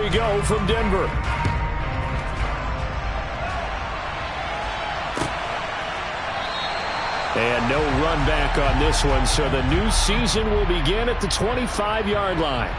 we go from Denver. And no run back on this one, so the new season will begin at the 25-yard line.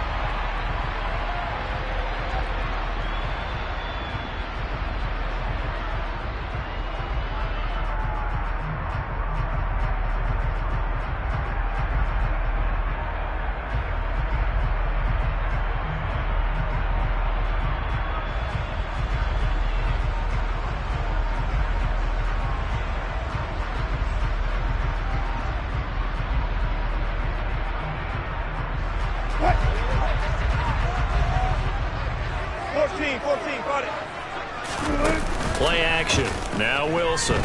Play action. Now Wilson.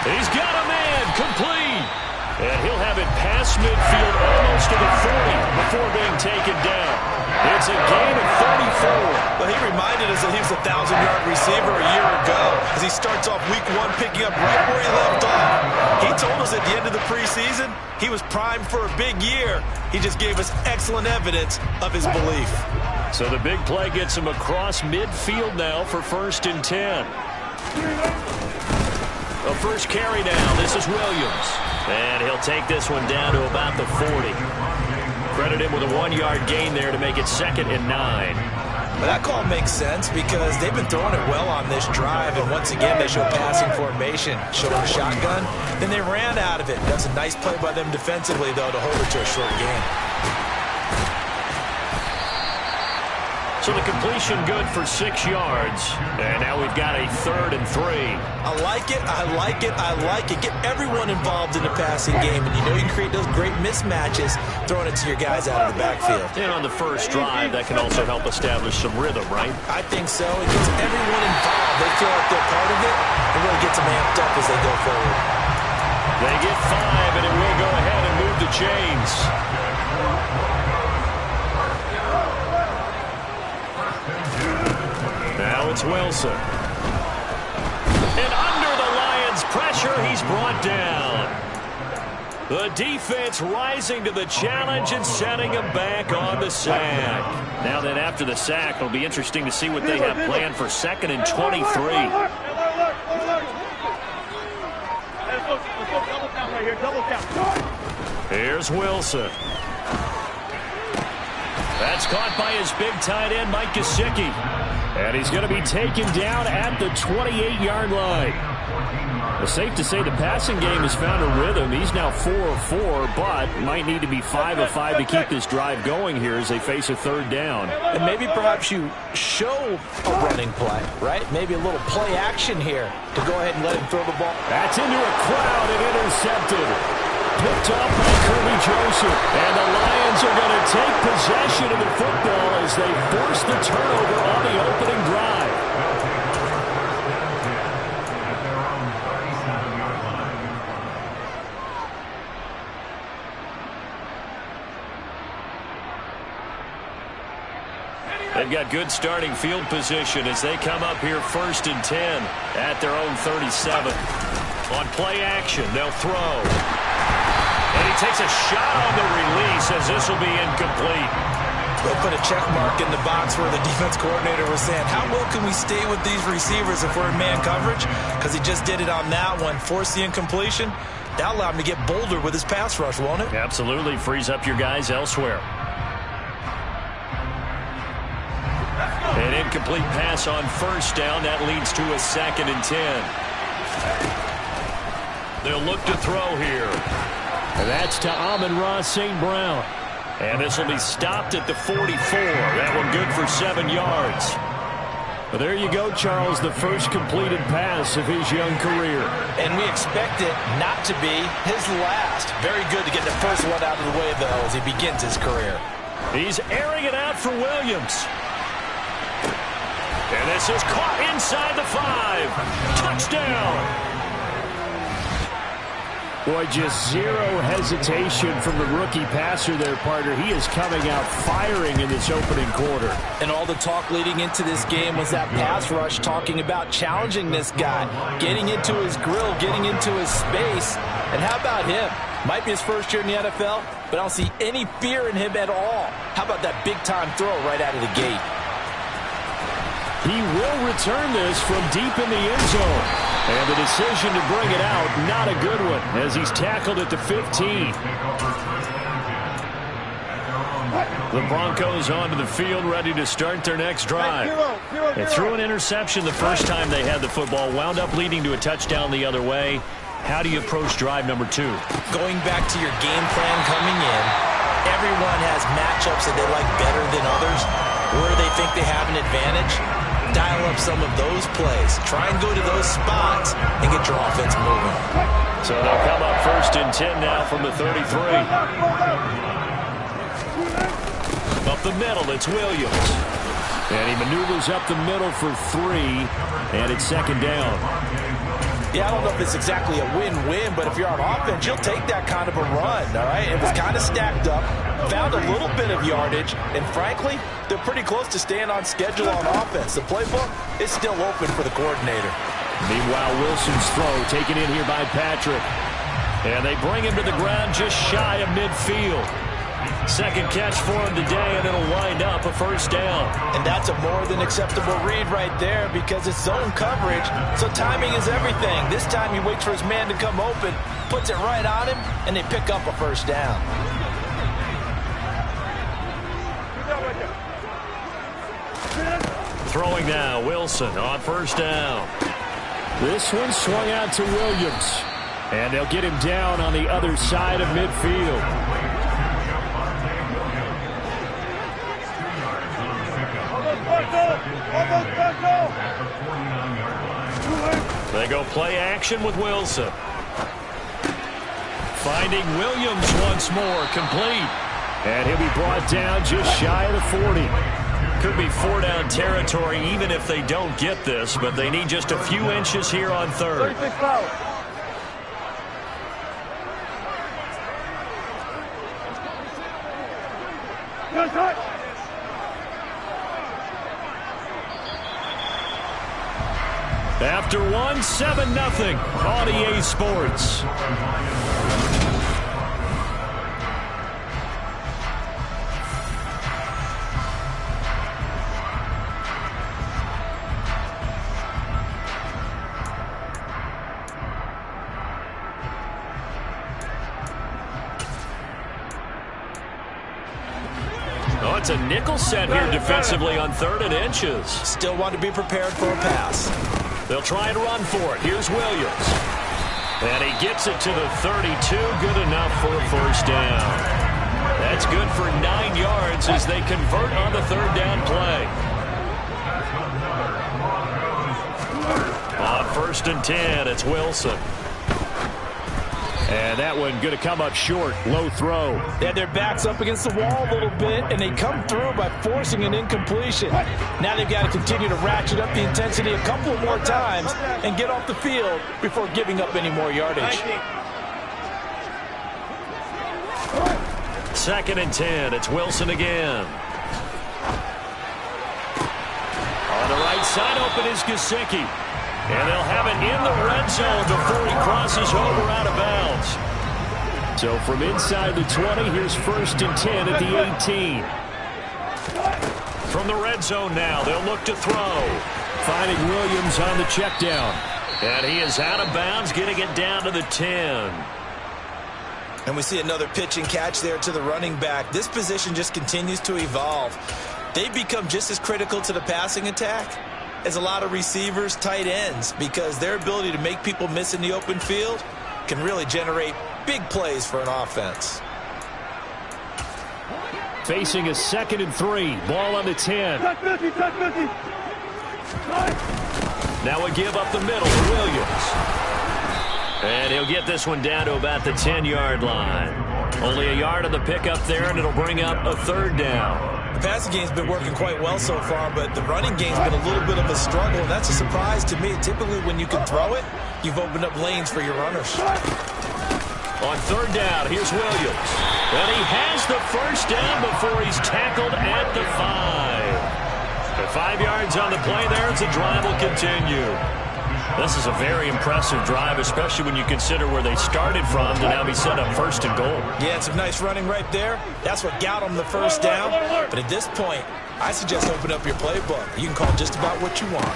He's got a man. Complete. And he'll have it past midfield almost to the 40 before being taken down. It's a gain of 34. Well, he reminded us that he was a 1,000-yard receiver a year ago as he starts off week 1 picking up right where he left off. He told us at the end of the preseason he was primed for a big year. He just gave us excellent evidence of his belief. So the big play gets him across midfield now for 1st and 10. The first carry now. This is Williams. And he'll take this one down to about the 40. Credit him with a 1-yard gain there to make it 2nd and 9. But that call makes sense because they've been throwing it well on this drive, and once again they show passing formation. Showed a shotgun, then they ran out of it. That's a nice play by them defensively, though, to hold it to a short gain. So the completion good for 6 yards. And now we've got a 3rd and 3. I like it, I like it, I like it. Get everyone involved in the passing game, and you know you can create those great mismatches throwing it to your guys out of the backfield. And on the first drive, that can also help establish some rhythm, right? I think so. It gets everyone involved. They feel like they're part of it. It really gets them amped up as they go forward. They get 5, and it will go ahead and move the chains. Now it's Wilson. And under the Lions' pressure, he's brought down. The defense rising to the challenge and setting him back on the sack. Now then, after the sack, it'll be interesting to see what they have planned for 2nd and 23. Here's Wilson. That's caught by his big tight end, Mike Gesicki. And he's going to be taken down at the 28-yard line. It's safe to say the passing game has found a rhythm. He's now 4 of 4, but might need to be 5 of 5 to keep this drive going here as they face a 3rd down. And maybe perhaps you show a running play, right? Maybe a little play action here to go ahead and let him throw the ball. That's into a crowd and intercepted. Picked up by Kirby Joseph. And the Lions are going to take possession of the football as they force the turnover on the opening drive. They've got good starting field position as they come up here 1st and 10 at their own 37. On play action, they'll throw. And he takes a shot on the release as this will be incomplete. They'll put a check mark in the box where the defense coordinator was saying, how well can we stay with these receivers if we're in man coverage? Because he just did it on that one, forced the incompletion. That'll allow him to get bolder with his pass rush, won't it? Absolutely. Frees up your guys elsewhere. An incomplete pass on 1st down. That leads to a 2nd and 10. They'll look to throw here. And that's to Amon-Ra St. Brown. And this will be stopped at the 44. That one good for 7 yards. Well, there you go, Charles, the first completed pass of his young career. And we expect it not to be his last. Very good to get the first one out of the way, though, as he begins his career. He's airing it out for Williams. And this is caught inside the 5. Touchdown. Boy, just zero hesitation from the rookie passer there, partner. He is coming out firing in this opening quarter. And all the talk leading into this game was that pass rush, talking about challenging this guy, getting into his grill, getting into his space. And how about him? Might be his first year in the NFL, but I don't see any fear in him at all. How about that big-time throw right out of the gate? He will return this from deep in the end zone. And the decision to bring it out, not a good one, as he's tackled at the 15. The Broncos onto the field, ready to start their next drive. They threw an interception the first time they had the football, wound up leading to a touchdown the other way. How do you approach drive number 2? Going back to your game plan coming in, everyone has matchups that they like better than others. Where they think they have an advantage, dial up some of those plays. Try and go to those spots and get your offense moving. So they'll come up 1st and 10 now from the 33. Up the middle, it's Williams. And he maneuvers up the middle for 3, and it's 2nd down. Yeah, I don't know if it's exactly a win-win, but if you're on offense, you'll take that kind of a run, all right? It was kind of stacked up, found a little bit of yardage, and frankly, they're pretty close to staying on schedule on offense. The playbook is still open for the coordinator. Meanwhile, Wilson's throw taken in here by Patrick. And they bring him to the ground just shy of midfield. Second catch for him today, and it'll wind up a 1st down. And that's a more than acceptable read right there because it's zone coverage, so timing is everything. This time he waits for his man to come open, puts it right on him, and they pick up a 1st down. Throwing now, Wilson on 1st down. This one swung out to Williams, and they'll get him down on the other side of midfield. They go play action with Wilson. Finding Williams once more, complete. And he'll be brought down just shy of the 40. Could be 4-down territory even if they don't get this, but they need just a few inches here on 3rd. After 1, 7-0 on EA Sports. Oh, it's a nickel set here defensively on 3rd and inches. Still want to be prepared for a pass. They'll try and run for it. Here's Williams. And he gets it to the 32. Good enough for a 1st down. That's good for 9 yards as they convert on the 3rd down play. On 1st and 10, it's Wilson. And that one going to come up short. Low throw. They had their backs up against the wall a little bit, and they come through by forcing an incompletion. Now they've got to continue to ratchet up the intensity a couple more times and get off the field before giving up any more yardage. 2nd and 10. It's Wilson again. On the right side, open is Gesicki. And they'll have it in the red zone before he crosses over out of bounds. So from inside the 20, here's 1st and 10 at the 18. From the red zone now, they'll look to throw. Finding Williams on the check down. And he is out of bounds, getting it down to the 10. And we see another pitch and catch there to the running back. This position just continues to evolve. They become just as critical to the passing attack as a lot of receivers, tight ends, because their ability to make people miss in the open field can really generate big plays for an offense. Facing a 2nd and 3. Ball on the 10. Now a give up the middle to Williams. And he'll get this one down to about the 10-yard line. Only a yard on the pickup there, and it'll bring up a 3rd down. The passing game's been working quite well so far, but the running game's been a little bit of a struggle, and that's a surprise to me. Typically, when you can throw it, you've opened up lanes for your runners. On 3rd down, here's Williams. And he has the 1st down before he's tackled at the 5. The 5 yards on the play there as the drive will continue. This is a very impressive drive, especially when you consider where they started from to now be set up first and goal. Yeah, some nice running right there. That's what got them the first down. But at this point, I suggest open up your playbook. You can call just about what you want.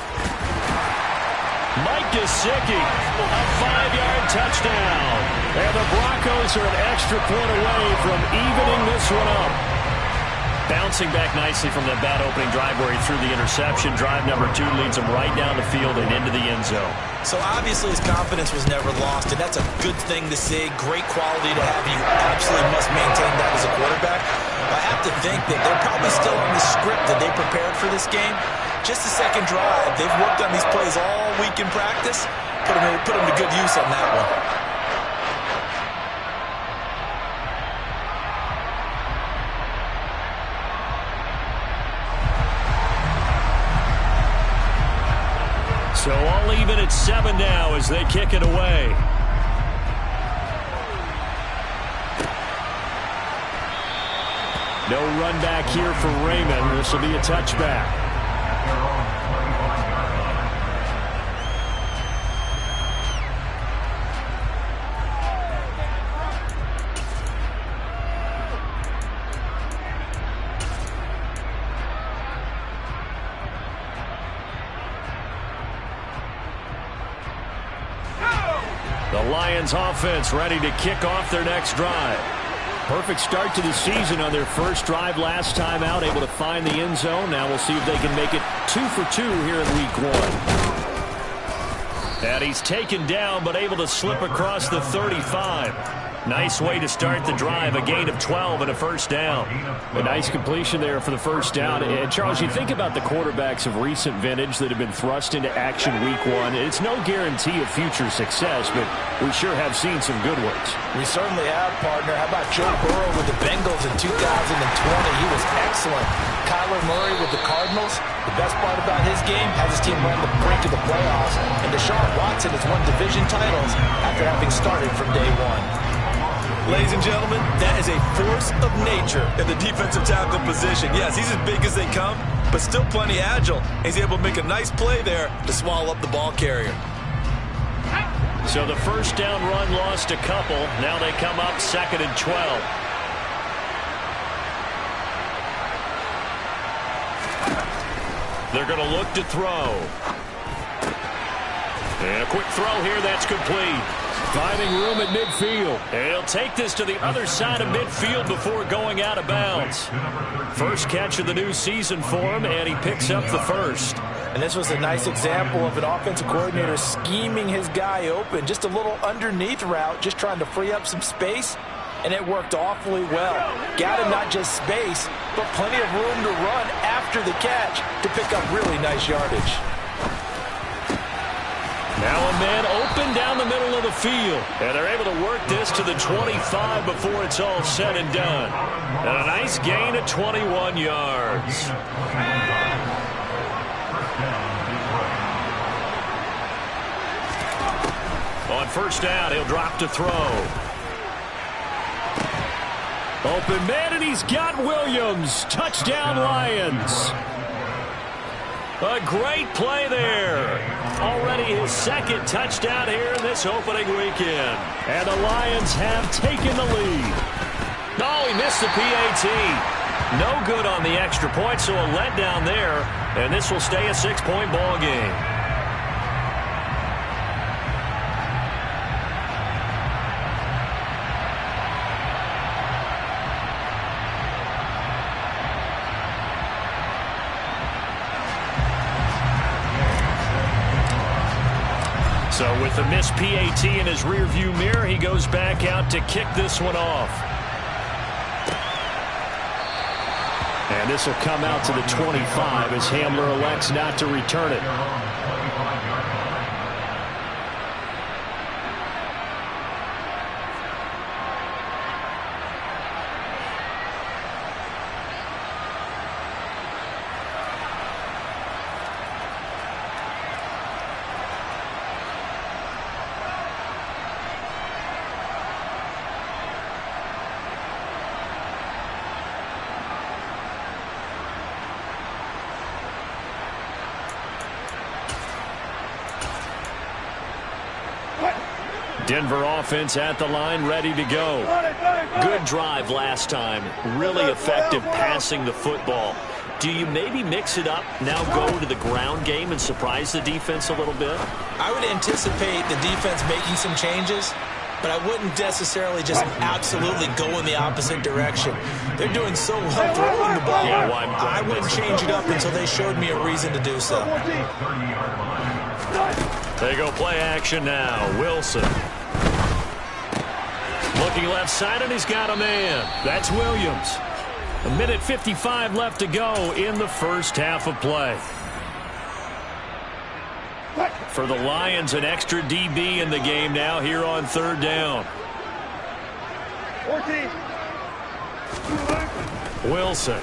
Mike Gesicki, a 5-yard touchdown. And the Broncos are an extra point away from evening this one up. Bouncing back nicely from that bad opening drive where he threw the interception. Drive number 2 leads him right down the field and into the end zone. So obviously his confidence was never lost, and that's a good thing to see. Great quality to have. You absolutely must maintain that as a quarterback. I have to think that they're probably still on the script that they prepared for this game. Just the second drive. They've worked on these plays all week in practice. Put them to good use on that one. So all even at 7 now as they kick it away. No run back here for Raymond. This will be a touchback. The Lions offense ready to kick off their next drive. Perfect start to the season on their first drive last time out, able to find the end zone. Now we'll see if they can make it 2 for 2 here in week 1. And he's taken down, but able to slip across the 35. Nice way to start the drive, a gain of 12 and a first down. A nice completion there for the first down. And Charles, you think about the quarterbacks of recent vintage that have been thrust into action week 1. It's no guarantee of future success, but we sure have seen some good ones. We certainly have, partner. How about Joe Burrow with the Bengals in 2020? He was excellent. Kyler Murray with the Cardinals. The best part about his game has his team run the brink of the playoffs. And Deshaun Watson has won division titles after having started from day 1. Ladies and gentlemen, that is a force of nature in the defensive tackle position. Yes, he's as big as they come, but still plenty agile. He's able to make a nice play there to swallow up the ball carrier. So the first down run lost a couple. Now they come up 2nd and 12. They're going to look to throw. And a quick throw here, that's complete. Finding room at midfield. And he'll take this to the other side of midfield before going out of bounds. First catch of the new season for him, and he picks up the first. And this was a nice example of an offensive coordinator scheming his guy open. Just a little underneath route, just trying to free up some space, and it worked awfully well. Got him not just space, but plenty of room to run after the catch to pick up really nice yardage. Now a man open down the middle of the field. And they're able to work this to the 25 before it's all said and done. And a nice gain of 21 yards. On first down, he'll drop to throw. Open man, and he's got Williams. Touchdown, Lions. A great play there. Already his second touchdown here in this opening weekend. And the Lions have taken the lead. Oh, he missed the PAT. No good on the extra point, so a letdown there. And this will stay a 6-point ball game. So with the missed PAT in his rearview mirror, he goes back out to kick this one off. And this will come out to the 25 as Hamler elects not to return it. Denver offense at the line, ready to go. Good drive last time. Really effective passing the football. Do you maybe mix it up, now go to the ground game and surprise the defense a little bit? I would anticipate the defense making some changes, but I wouldn't necessarily just absolutely go in the opposite direction. They're doing so well throwing the ball. Yeah, I wouldn't change it up until they showed me a reason to do so. They go play action now. Wilson. Looking left side, and he's got a man. That's Williams. 1:55 left to go in the first half of play. For the Lions, an extra DB in the game now here on third down. Wilson.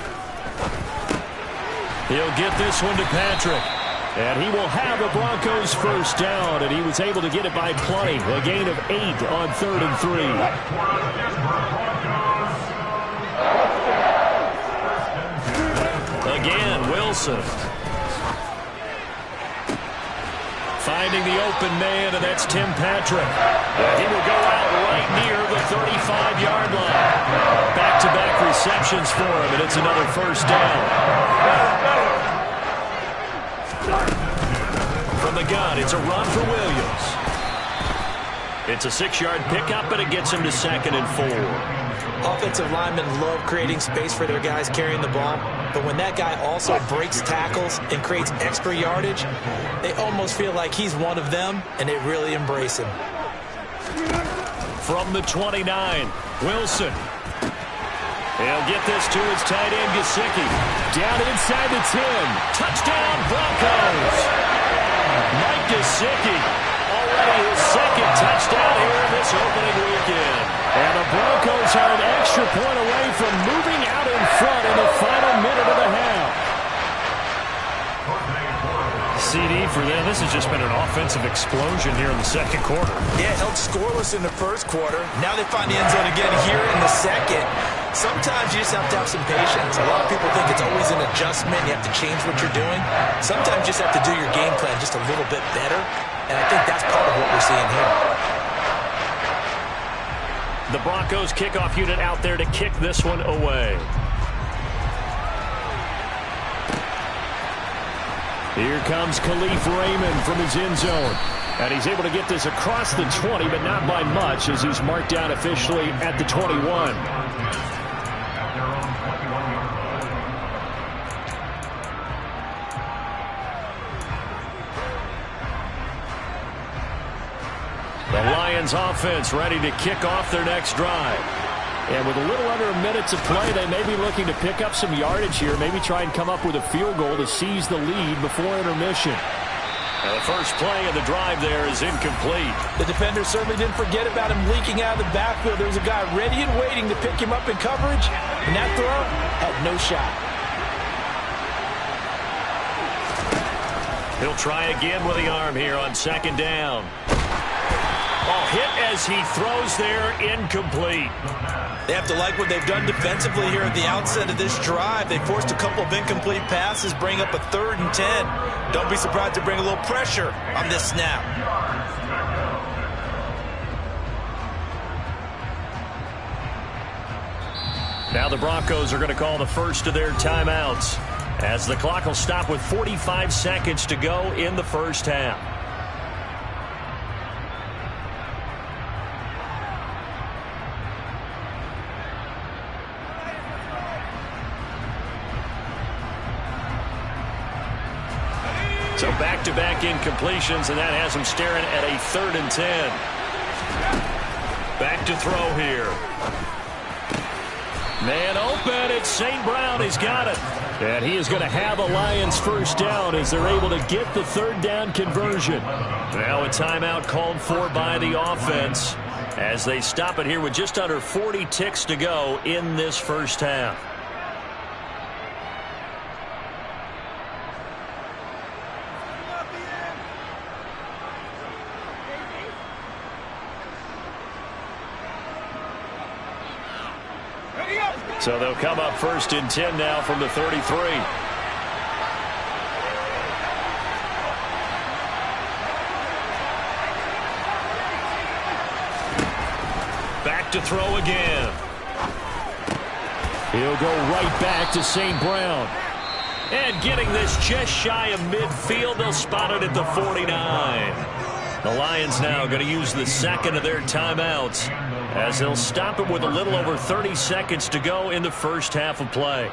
He'll get this one to Patrick. And he will have the Broncos first down, and he was able to get it by plenty. A gain of 8 on 3rd and 3. Again, Wilson. Finding the open man, and that's Tim Patrick. And he will go out right near the 35-yard line. Back-to-back receptions for him, and it's another first down. From the gun, it's a run for Williams. It's a 6-yard pickup, and it gets him to 2nd and 4. Offensive linemen love creating space for their guys carrying the ball, but when that guy also breaks tackles and creates extra yardage, they almost feel like he's one of them, and they really embrace him. From the 29, Wilson. He'll get this to his tight end, Gesicki. Down inside the 10. Touchdown, Broncos. Mike Gesicki, already his 2nd touchdown here in this opening weekend. And the Broncos are an extra point away from moving out in front in the final minute of the half. CD for them. This has just been an offensive explosion here in the second quarter. Yeah, held scoreless in the first quarter. Now they find the end zone again here in the second. Sometimes you just have to have some patience. A lot of people think it's always an adjustment. You have to change what you're doing. Sometimes you just have to do your game plan just a little bit better. And I think that's part of what we're seeing here. The Broncos kickoff unit out there to kick this one away. Here comes Khalif Raymond from his end zone. And he's able to get this across the 20, but not by much, as he's marked down officially at the 21. The Lions offense ready to kick off their next drive. And with a little under a minute to play, they may be looking to pick up some yardage here, maybe try and come up with a field goal to seize the lead before intermission. Now the first play of the drive there is incomplete. The defender certainly didn't forget about him leaking out of the backfield. There was a guy ready and waiting to pick him up in coverage, and that throw had no shot. He'll try again with the arm here on 2nd down. Oh, hit as he throws there, incomplete. They have to like what they've done defensively here at the outset of this drive. They forced a couple of incomplete passes, bring up a 3rd and 10. Don't be surprised to bring a little pressure on this snap. Now the Broncos are going to call the first of their timeouts, as the clock will stop with 45 seconds to go in the first half. So back-to-back incompletions, and that has him staring at a 3rd and 10. Back to throw here. Man open, it's St. Brown, he's got it. And he is going to have a Lions first down as they're able to get the 3rd down conversion. Now a timeout called for by the offense as they stop it here with just under 40 ticks to go in this first half. So they'll come up 1st and 10 now from the 33. back to throw again. He'll go right back to St. Brown. And getting this just shy of midfield, they'll spot it at the 49. The Lions now going to use the second of their timeouts as they'll stop it with a little over 30 seconds to go in the first half of play.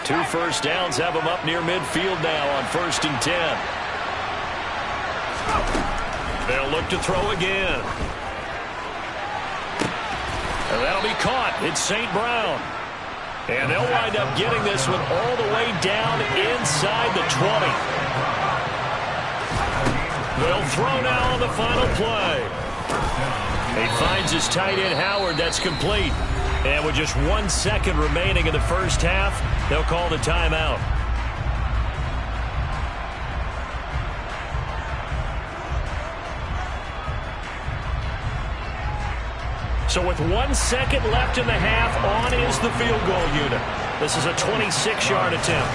2 first downs have them up near midfield now on 1st and 10. They'll look to throw again. And that'll be caught. It's St. Brown. And they'll wind up getting this one all the way down inside the 20. They'll throw now on the final play. He finds his tight end Howard. That's complete. And with just 1 second remaining in the first half, they'll call the timeout. So with 1 second left in the half, on is the field goal unit. This is a 26-yard attempt.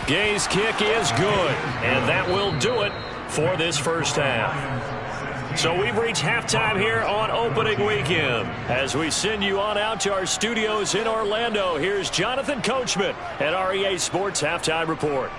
Gay's kick is good, and that will do it for this first half. So we've reached halftime here on opening weekend. As we send you on out to our studios in Orlando, here's Jonathan Coachman at REA Sports Halftime Report.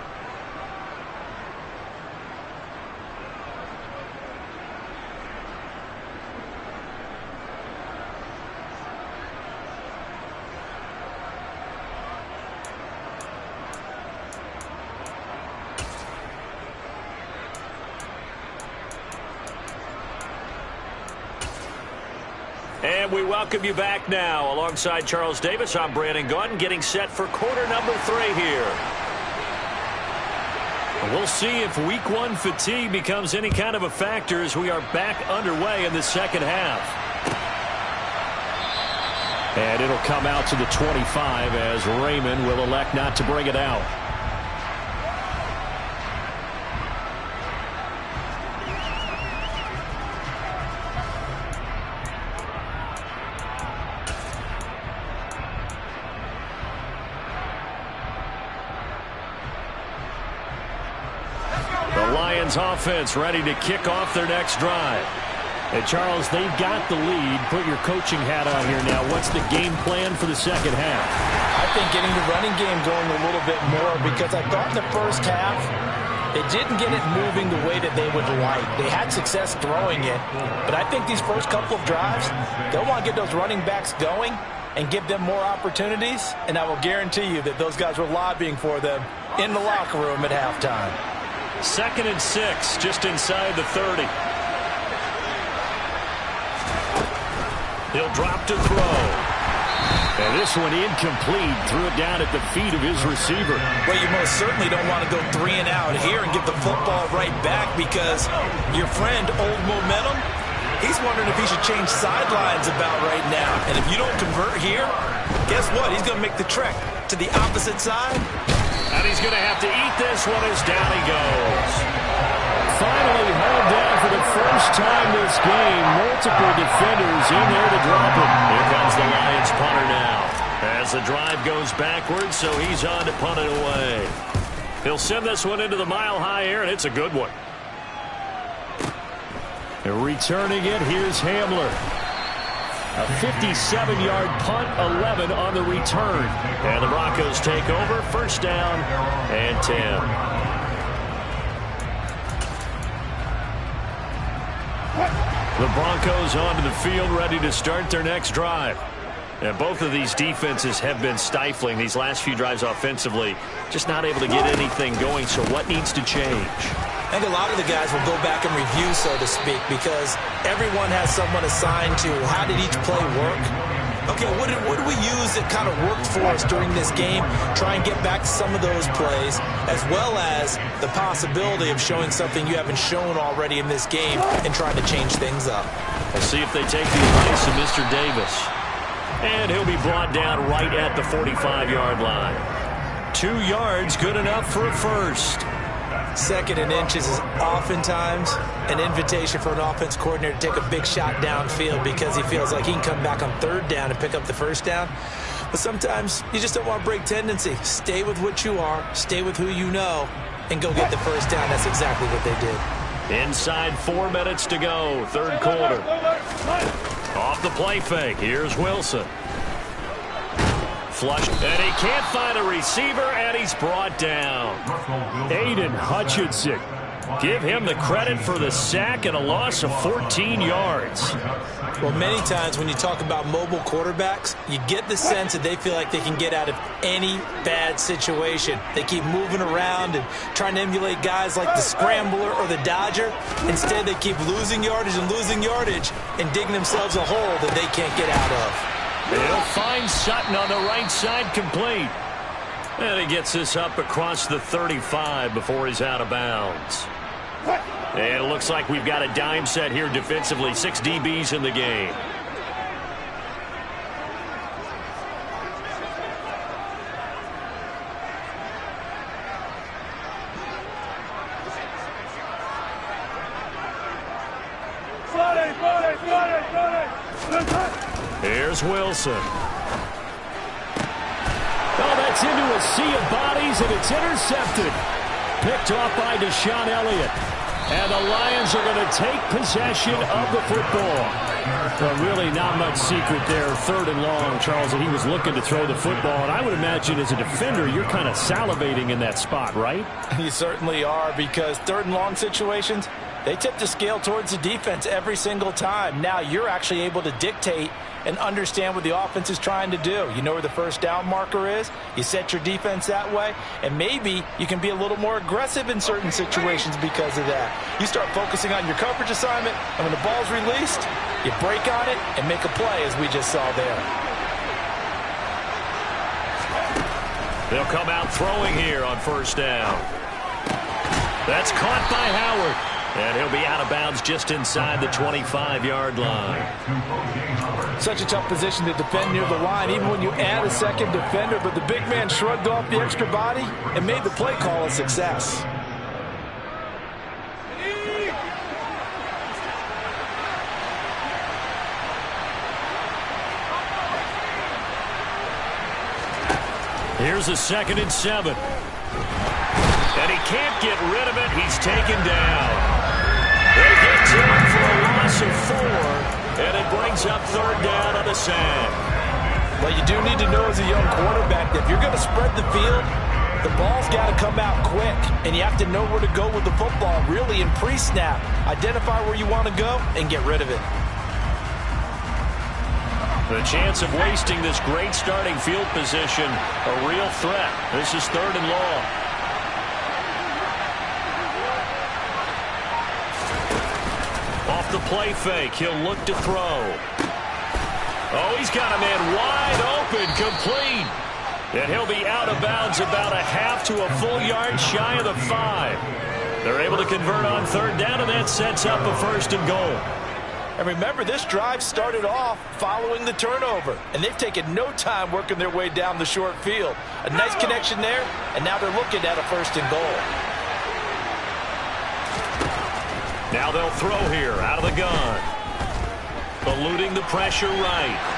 And we welcome you back now. Alongside Charles Davis, I'm Brandon Gaudin, getting set for quarter number 3 here. We'll see if week 1 fatigue becomes any kind of a factor as we are back underway in the second half. And it'll come out to the 25 as Raymond will elect not to bring it out. Offense ready to kick off their next drive. And Charles, they've got the lead. Put your coaching hat on here now. What's the game plan for the second half? I think getting the running game going a little bit more, because I thought in the first half they didn't get it moving the way that they would like. They had success throwing it, but I think these first couple of drives, they'll want to get those running backs going and give them more opportunities, and I will guarantee you that those guys were lobbying for them in the locker room at halftime. 2nd and 6, just inside the 30. He'll drop to throw. And this one incomplete. Threw it down at the feet of his receiver. Well, you most certainly don't want to go 3 and out here and get the football right back, because your friend, Old Momentum, he's wondering if he should change sidelines about right now. And if you don't convert here, guess what? He's going to make the trek to the opposite side. And he's going to have to eat this one as down he goes. Finally hauled down for the first time this game. Multiple defenders in there to drop him. Here comes the Lions punter now. As the drive goes backwards, so he's on to punt it away. He'll send this one into the mile-high air, and it's a good one. And returning it, here's Hamler. A 57-yard punt, 11 on the return. And the Broncos take over, 1st down and 10. The Broncos onto the field, ready to start their next drive. And both of these defenses have been stifling these last few drives offensively. Just not able to get anything going, so what needs to change? I think a lot of the guys will go back and review, so to speak, because everyone has someone assigned to how did each play work. Okay, what did we use that kind of worked for us during this game? Try and get back to some of those plays, as well as the possibility of showing something you haven't shown already in this game and trying to change things up. We'll see if they take the advice of Mr. Davis. And he'll be brought down right at the 45-yard line. 2 yards, good enough for a first. 2nd and inches is oftentimes an invitation for an offense coordinator to take a big shot downfield because he feels like he can come back on 3rd down and pick up the 1st down. But sometimes you just don't want to break tendency. Stay with what you are, stay with who you know, and go get the 1st down. That's exactly what they did. Inside 4 minutes to go, third quarter. Off the play fake, here's Wilson. Flush, and he can't find a receiver, and he's brought down. Aiden Hutchinson. Give him the credit for the sack and a loss of 14 yards. Well, many times when you talk about mobile quarterbacks, you get the sense that they feel like they can get out of any bad situation. They keep moving around and trying to emulate guys like the Scrambler or the Dodger. Instead, they keep losing yardage and digging themselves a hole that they can't get out of. He'll find Sutton on the right side, complete. And he gets this up across the 35 before he's out of bounds. And it looks like we've got a dime set here defensively. 6 DBs in the game. Here's Wilson. Oh, that's into a sea of bodies, and it's intercepted. Picked off by Deshaun Elliott. And the Lions are going to take possession of the football. Well, really not much secret there. Third and long, Charles, and he was looking to throw the football. And I would imagine as a defender, you're kind of salivating in that spot, right? You certainly are, because third and long situations, they tip the scale towards the defense every single time. Now you're actually able to dictate and understand what the offense is trying to do. You know where the first down marker is. You set your defense that way, and maybe you can be a little more aggressive in certain situations because of that. You start focusing on your coverage assignment, and when the ball's released, you break on it and make a play, as we just saw there. They'll come out throwing here on first down. That's caught by Howard. And he'll be out of bounds just inside the 25-yard line. Such a tough position to defend near the line, even when you add a second defender. But the big man shrugged off the extra body and made the play call a success. Here's a 2nd and 7. And he can't get rid of it. He's taken down. They get to him for a loss of 4, and it brings up third down on the sack. Well, you do need to know as a young quarterback that if you're going to spread the field, the ball's got to come out quick, and you have to know where to go with the football, really in pre-snap. Identify where you want to go and get rid of it. The chance of wasting this great starting field position, a real threat. This is third and long. Off the play fake, he'll look to throw. Oh, he's got a man wide open, complete. And he'll be out of bounds about a half to a full yard shy of the 5. They're able to convert on third down, and that sets up a 1st and goal. And remember, this drive started off following the turnover, and they've taken no time working their way down the short field. A nice connection there, and now they're looking at a 1st and goal. Now they'll throw here out of the gun. Eluding the pressure right.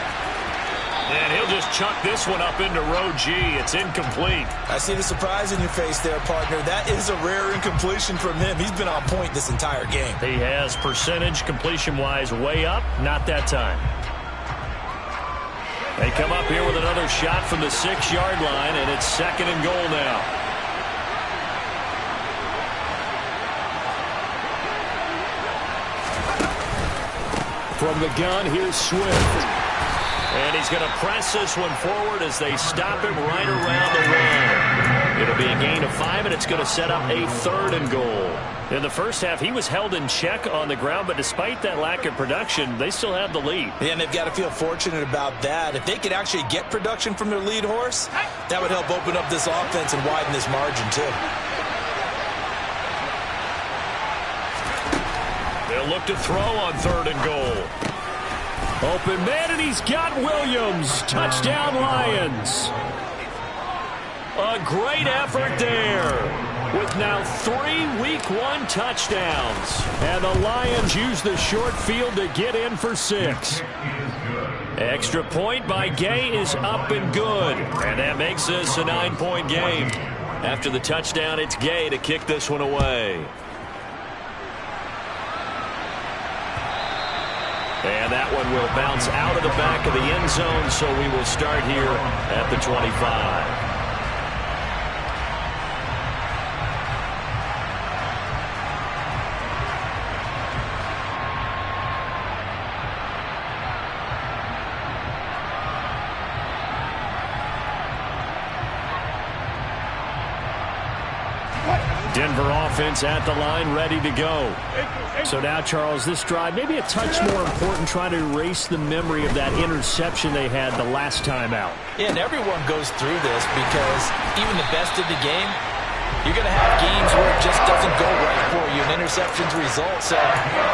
And he'll just chuck this one up into row G. It's incomplete. I see the surprise in your face there, partner. That is a rare incompletion from him. He's been on point this entire game. He has percentage completion-wise way up. Not that time. They come up here with another shot from the 6-yard line, and it's 2nd and goal now. From the gun, here's Swift. And he's going to press this one forward as they stop him right around the line. It'll be a gain of 5, and it's going to set up a 3rd and goal. In the first half, he was held in check on the ground, but despite that lack of production, they still have the lead. Yeah, and they've got to feel fortunate about that. If they could actually get production from their lead horse, that would help open up this offense and widen this margin, too. They'll look to throw on 3rd and goal. Open man, and he's got Williams. Touchdown, Lions. A great effort there with now 3 Week 1 touchdowns. And the Lions use the short field to get in for 6. Extra point by Gay is up and good. And that makes this a 9-point game. After the touchdown, it's Gay to kick this one away. one will bounce out of the back of the end zone, so we will start here at the 25. Denver offense at the line, ready to go. So now, Charles, this drive maybe a touch more important, trying to erase the memory of that interception they had the last time out. Yeah, and everyone goes through this because even the best in the game, you're going to have games where it just doesn't go right for you, and interceptions result. So,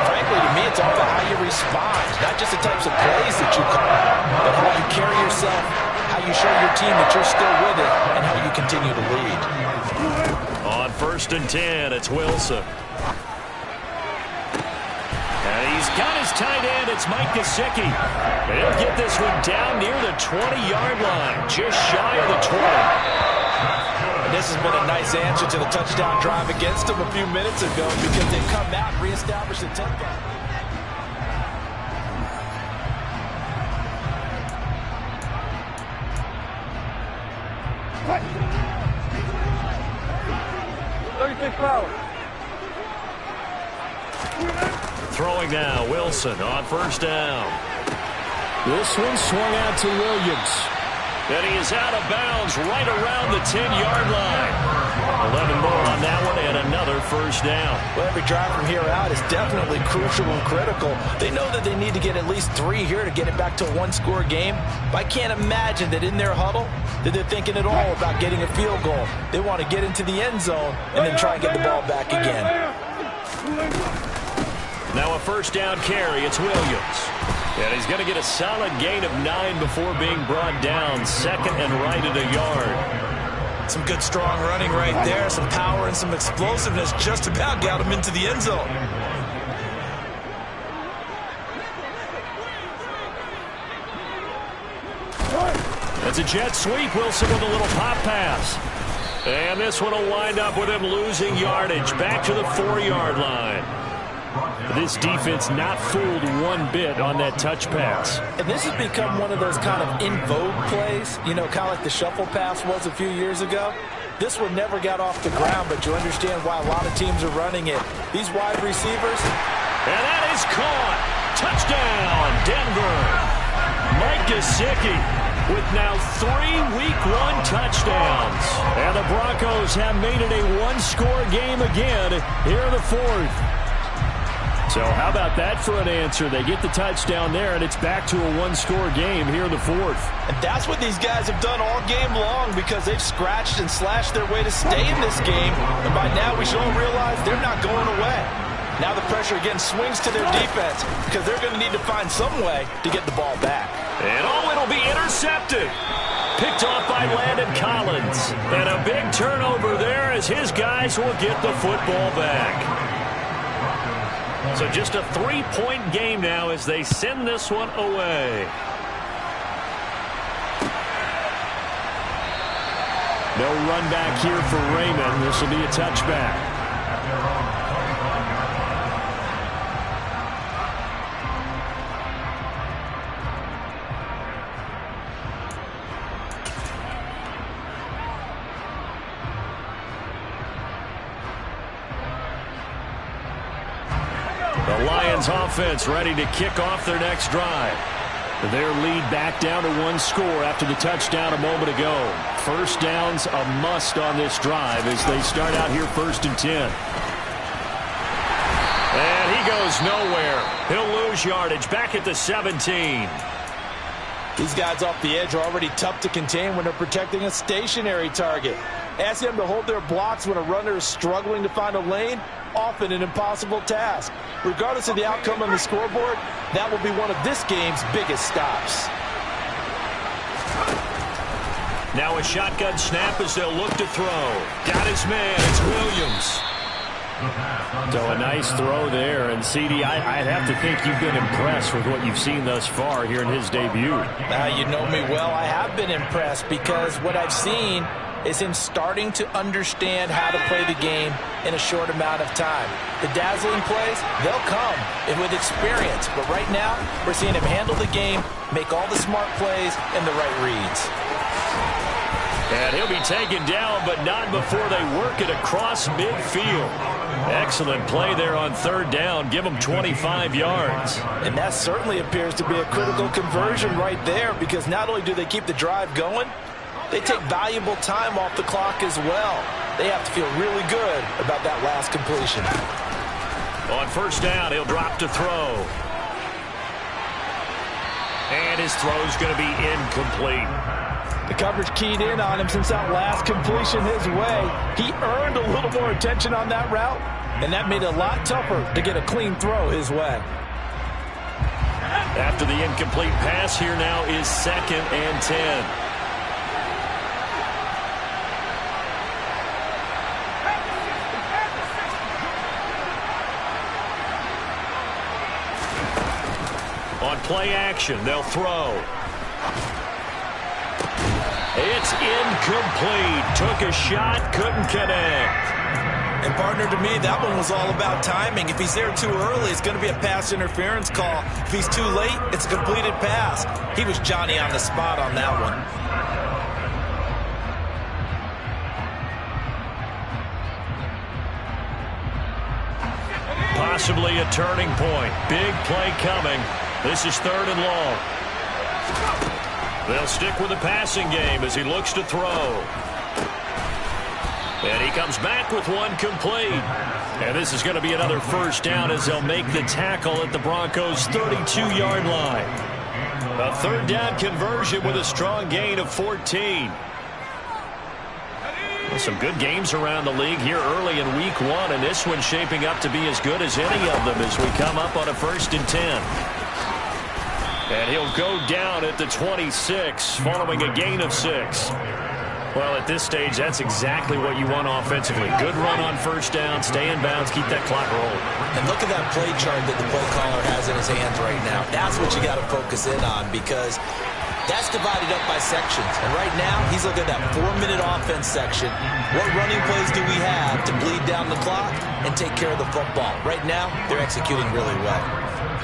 frankly, to me, it's all about how you respond, not just the types of plays that you call, but how you carry yourself, how you show your team that you're still with it, and how you continue to lead. On 1st and 10, it's Wilson. And he's got his tight end. It's Mike Gesicki. And he'll get this one down near the 20-yard line, just shy of the 20. And this has been a nice answer to the touchdown drive against them a few minutes ago because they've come out and reestablished the tempo. Throwing now, Wilson on 1st down. This one swung out to Williams. And he is out of bounds right around the 10-yard line. 11 more on that one and another 1st down. Well, every drive from here out is definitely crucial and critical. They know that they need to get at least 3 here to get it back to a one-score game. But I can't imagine that in their huddle that they're thinking at all about getting a field goal. They want to get into the end zone and then try and get the ball back again. Now a 1st down carry. It's Williams. And he's going to get a solid gain of 9 before being brought down. 2nd and right at a yard. Some good, strong running right there. Some power and some explosiveness. Just about got him into the end zone. That's a jet sweep. Wilson with a little pop pass. And this one will wind up with him losing yardage. Back to the 4-yard line. This defense not fooled one bit on that touch pass. And this has become one of those kind of in vogue plays, you know, kind of like the shuffle pass was a few years ago. This one never got off the ground, but you understand why a lot of teams are running it. These wide receivers. And that is caught. Touchdown, Denver. Mike Gesicki with now 3 Week 1 touchdowns. And the Broncos have made it a one-score game again here in the 4th. So how about that for an answer? They get the touchdown there, and it's back to a one-score game here in the 4th. And that's what these guys have done all game long because they've scratched and slashed their way to stay in this game. And by now we should all realize they're not going away. Now the pressure again swings to their defense because they're going to need to find some way to get the ball back. And it'll be intercepted. Picked off by Landon Collins. And a big turnover there as his guys will get the football back. So just a 3-point game now as they send this one away. No run back here for Raymond. This will be a touchback. The Lions offense ready to kick off their next drive. Their lead back down to 1 score after the touchdown a moment ago. 1st down's a must on this drive as they start out here 1st and 10. And he goes nowhere. He'll lose yardage back at the 17. These guys off the edge are already tough to contain when they're protecting a stationary target. Ask them to hold their blocks when a runner is struggling to find a lane, often an impossible task. Regardless of the outcome on the scoreboard, that will be one of this game's biggest stops. Now a shotgun snap as they'll look to throw. Got his man. It's Williams. So a nice throw there. And, CD, I'd have to think you've been impressed with what you've seen thus far here in his debut. You know me well. I have been impressed because what I've seen is him starting to understand how to play the game in a short amount of time. The dazzling plays, they'll come with experience. But right now, we're seeing him handle the game, make all the smart plays, and the right reads. And he'll be taken down, but not before they work it across midfield. Excellent play there on third down. Give them 25 yards. And that certainly appears to be a critical conversion right there, because not only do they keep the drive going, they take valuable time off the clock as well. They have to feel really good about that last completion. On first down, he'll drop to throw. And his throw's going to be incomplete. The coverage keyed in on him since that last completion his way. He earned a little more attention on that route, and that made it a lot tougher to get a clean throw his way. After the incomplete pass, here now is 2nd and 10. On play action, they'll throw. It's incomplete. Took a shot, couldn't connect. And partner, to me, that one was all about timing. If he's there too early, it's going to be a pass interference call. If he's too late, it's a completed pass. He was Johnny on the spot on that one. Possibly a turning point. Big play coming. This is 3rd and long. They'll stick with the passing game as he looks to throw. And he comes back with one complete. And this is going to be another first down as they'll make the tackle at the Broncos' 32-yard line. A 3rd down conversion with a strong gain of 14. Well, some good games around the league here early in week 1, and this one's shaping up to be as good as any of them as we come up on a 1st and 10. And he'll go down at the 26 following a gain of 6. Well, at this stage, that's exactly what you want offensively. Good run on first down, stay in bounds, keep that clock rolling. And look at that play chart that the play caller has in his hands right now. That's what you got to focus in on, because that's divided up by sections. And right now, he's looking at that 4-minute offense section. What running plays do we have to bleed down the clock and take care of the football? Right now, they're executing really well.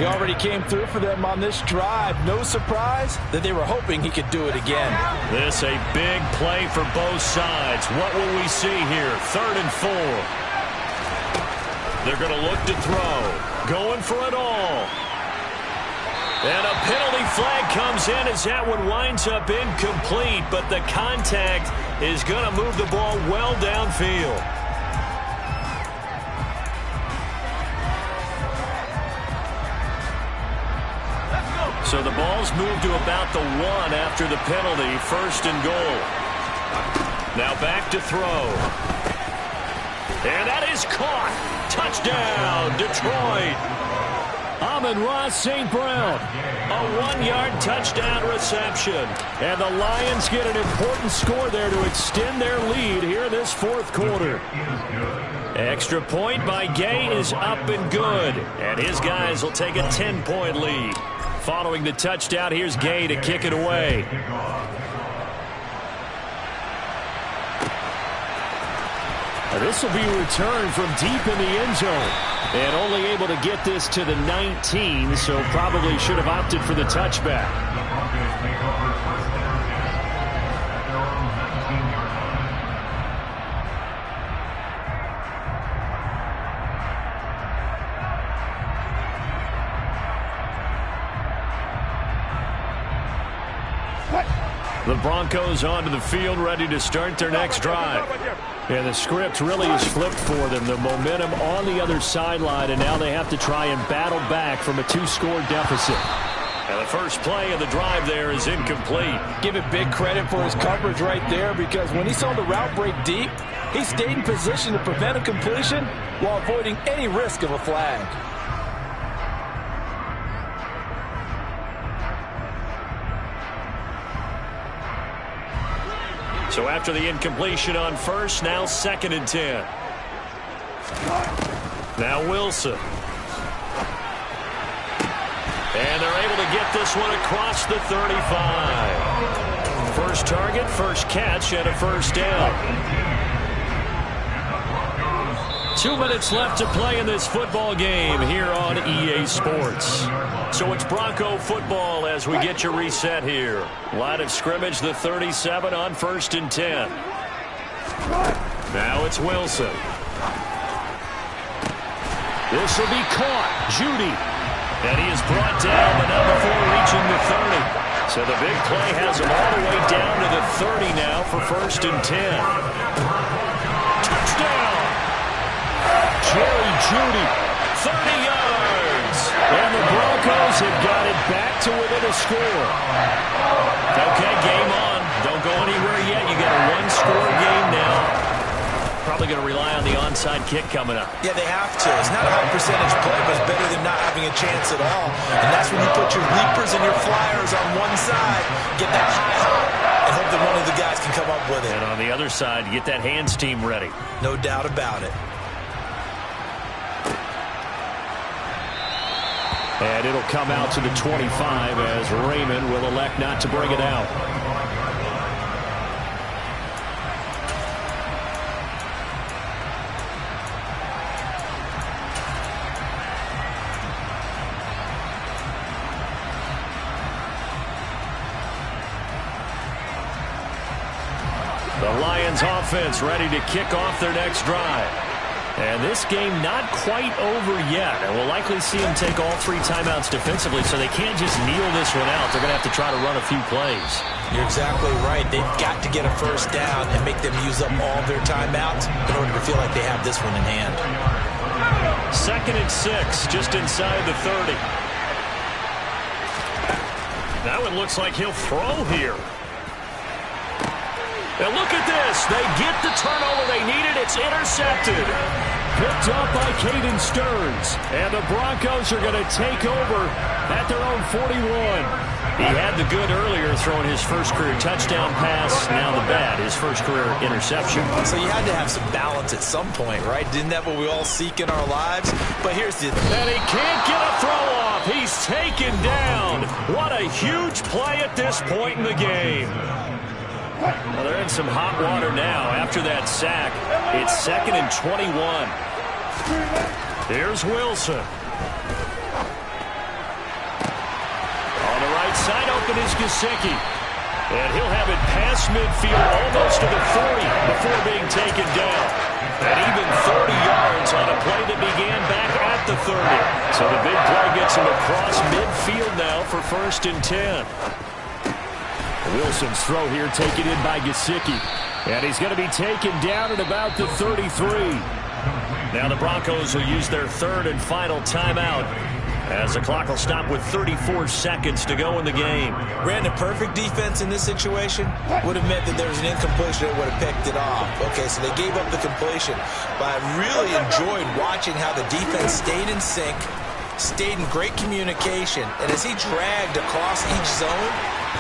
He already came through for them on this drive. No surprise that they were hoping he could do it again. This a big play for both sides. What will we see here? 3rd and 4. They're going to look to throw. Going for it all. And a penalty flag comes in as that one winds up incomplete, but the contact is going to move the ball well downfield. So the ball's moved to about the 1 after the penalty, 1st and goal. Now back to throw. And that is caught. Touchdown, Detroit. Amon-Ra St. Brown, a 1-yard touchdown reception. And the Lions get an important score there to extend their lead here this 4th quarter. Extra point by Gay is up and good. And his guys will take a 10-point lead. Following the touchdown, here's Gay to kick it away. This will be returned from deep in the end zone. And only able to get this to the 19, so probably should have opted for the touchback. The Broncos onto the field, ready to start their next drive. And the script really is flipped for them. The momentum on the other sideline, and now they have to try and battle back from a 2-score deficit. And the first play of the drive there is incomplete. Give it big credit for his coverage right there, because when he saw the route break deep, he stayed in position to prevent a completion while avoiding any risk of a flag. So after the incompletion on first, now 2nd and 10. Now Wilson. And they're able to get this one across the 35. First target, first catch, and a first down. 2 minutes left to play in this football game here on EA Sports. So it's Bronco football as we get you reset here. Line of scrimmage, the 37 on 1st and 10. Now it's Wilson. This will be caught. Judy. And he is brought down, but not before reaching the 30. So the big play has him all the way down to the 30 now for 1st and 10. Touchdown! Jerry Judy, 30 yards. And the Broncos have got it back to within a score. Okay, game on. Don't go anywhere yet. You got a one-score game now. Probably going to rely on the onside kick coming up. Yeah, they have to. It's not a high percentage play, but it's better than not having a chance at all. And that's when you put your leapers and your flyers on one side, get that high hop, and hope that one of the guys can come up with it. And on the other side, get that hands team ready. No doubt about it. And it'll come out to the 25 as Raymond will elect not to bring it out. The Lions offense ready to kick off their next drive. And this game not quite over yet. And we'll likely see them take all 3 timeouts defensively, so they can't just kneel this one out. They're going to have to try to run a few plays. You're exactly right. They've got to get a first down and make them use up all their timeouts in order to feel like they have this one in hand. 2nd and 6, just inside the 30. Now it looks like he'll throw here. And look at this. They get the turnover they needed. It's intercepted. Picked up by Caden Stearns. And the Broncos are going to take over at their own 41. He had the good earlier, throwing his first career touchdown pass. Now the bad, his first career interception. So you had to have some balance at some point, right? Didn't that what we all seek in our lives? But here's the... And he can't get a throw off. He's taken down. What a huge play at this point in the game. Well, they're in some hot water now after that sack. It's 2nd and 21. Here's Wilson. On the right side, open is Gesicki. And he'll have it past midfield almost to the 40 before being taken down. And even 30 yards on a play that began back at the 30. So the big play gets him across midfield now for 1st and 10. Wilson's throw here taken in by Gesicki. And he's going to be taken down at about the 33. Now the Broncos will use their 3rd and final timeout as the clock will stop with 34 seconds to go in the game. Brandon, perfect defense in this situation would have meant that there was an incompletion that would have picked it off. Okay, so they gave up the completion. But I really enjoyed watching how the defense stayed in sync, stayed in great communication. And as he dragged across each zone,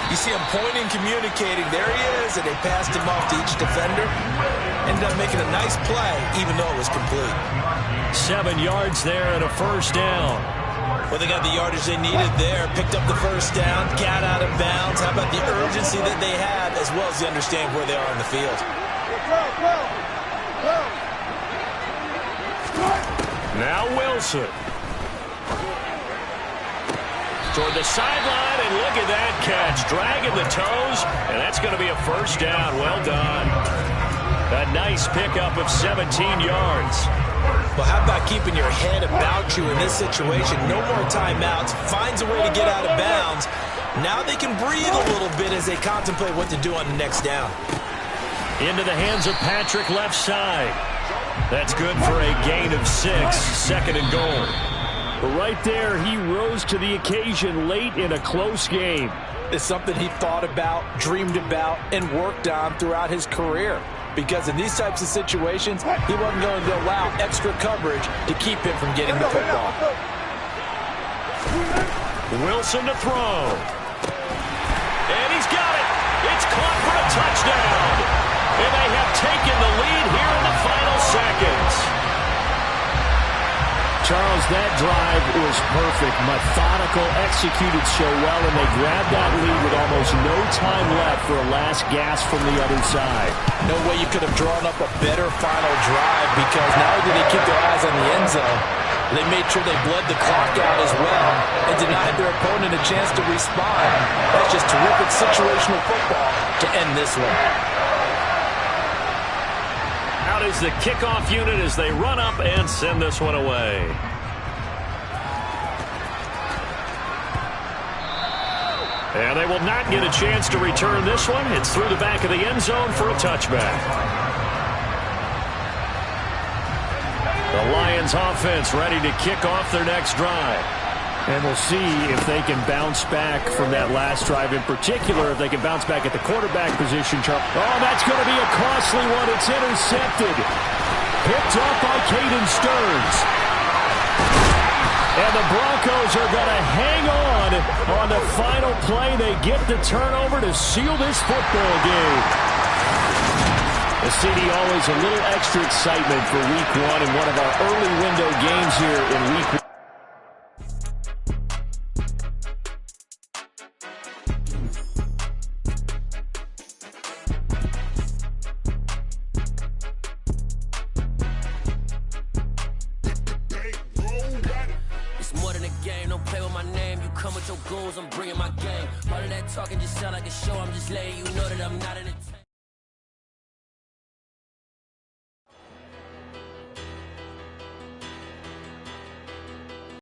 you see him pointing, communicating. There he is, and they passed him off to each defender. Ended up making a nice play, even though it was complete. 7 yards there and a first down. Well, they got the yardage they needed there. Picked up the first down, got out of bounds. How about the urgency that they had, as well as the understanding where they are on the field. Now Wilson. Toward the sideline, and look at that catch. Dragging the toes, and that's going to be a first down. Well done. A nice pickup of 17 yards. Well, how about keeping your head about you in this situation? No more timeouts. Finds a way to get out of bounds. Now they can breathe a little bit as they contemplate what to do on the next down. Into the hands of Patrick left side. That's good for a gain of 6. 2nd and goal. Right there, he rose to the occasion late in a close game. It's something he thought about, dreamed about, and worked on throughout his career. Because in these types of situations, he wasn't going to allow extra coverage to keep him from getting the football. Wilson to throw. And he's got it. It's caught for a touchdown. And they have taken the lead here in the final seconds. Charles, that drive was perfect, methodical, executed so well, and they grabbed that lead with almost no time left for a last gasp from the other side. No way you could have drawn up a better final drive, because not only did they keep their eyes on the end zone, they made sure they bled the clock out as well and denied their opponent a chance to respond. That's just terrific situational football to end this one. Out is the kickoff unit as they run up and send this one away. And they will not get a chance to return this one. It's through the back of the end zone for a touchback. The Lions offense ready to kick off their next drive. And we'll see if they can bounce back from that last drive, in particular, if they can bounce back at the quarterback position. Oh, that's going to be a costly one. It's intercepted. Picked up by Caden Stearns. And the Broncos are going to hang on the final play. They get the turnover to seal this football game. The CD always a little extra excitement for week one and one of our early window games here in week one. I'm bringing my game. All of that talking just sound like a show. I'm just letting you know that I'm not in it.